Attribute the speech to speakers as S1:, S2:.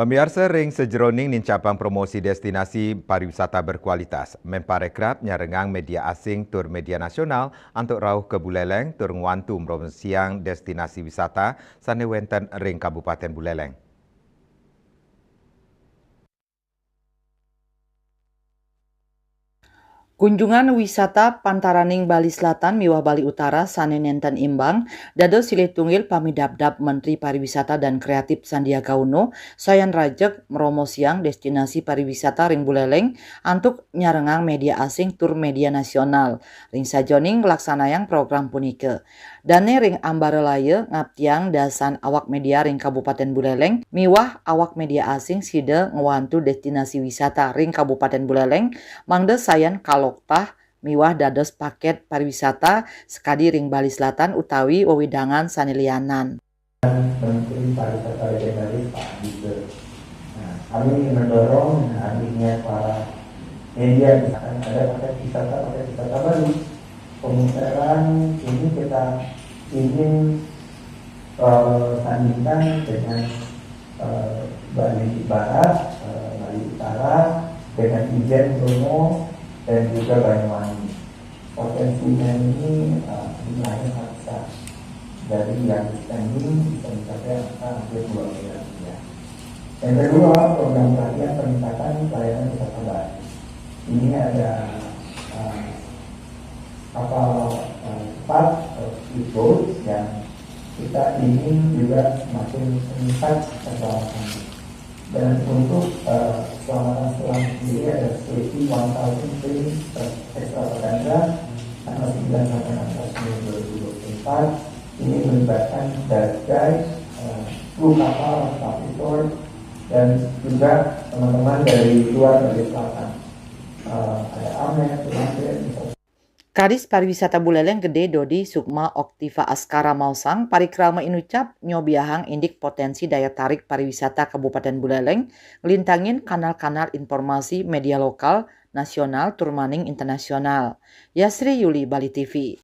S1: Pemirsa ring sejeroning nincapang promosi destinasi pariwisata berkualitas. Memparekrab nyarengang media asing tur media nasional untuk rauh ke Buleleng tur ngwantu promosiang destinasi wisata sanewenten ring Kabupaten Buleleng.
S2: Kunjungan wisata Pantaraning Bali Selatan miwah Bali Utara sanenenten imbang dados silih tunggil pamidabdab Menteri Pariwisata dan Kreatif Sandiaga Uno sayan rajek meromosiang destinasi pariwisata ring Buleleng antuk nyarengang media asing tur media nasional ring sajoning laksanayang program punike. Dane ring ambarelaya ngaptiang dasan awak media ring Kabupaten Buleleng miwah awak media asing sida ngewantu destinasi wisata ring Kabupaten Buleleng mangde sayan kaloktah miwah dados paket pariwisata sekadi ring Bali Selatan utawi wewidangan sanilianan.
S3: Menteri Pariwisata Legendaris Pak Dike. Nah, kami mendorong hadirnya para media, misalkan ada paket wisata baru. Pemutaran ini kita ingin sandingkan dengan Bali Barat, Bali Utara, dengan Ijen Bromo dan juga Banyuwangi. Potensinya ini jumlahnya sangat besar. Dari yang standing bisa mencapai angka hampir 2 miliar rupiah. Yang kedua, program pelatihan peningkatan pelayanan wisata Bali. Ini ada kapal cepat speedboat yang kita ingin juga semakin meningkat keselamatannya. Dan untuk keselamatan selam sendiri ada safety 1000 training extravaganza tanggal 9 sampai 16 Mei 2024. Ini melibatkan dive guide, kru kapal, navigator, dan juga teman-teman dari luar dari selatan. Ada Amet,
S2: Kadis Pariwisata Buleleng Gede Dodi Sukma Oktiva Askara Mausang parikrama inucap nyobiahang indik potensi daya tarik pariwisata Kabupaten Buleleng ngelintangin kanal-kanal informasi media lokal, nasional, turmaning internasional. Yasri Yuli, Bali TV.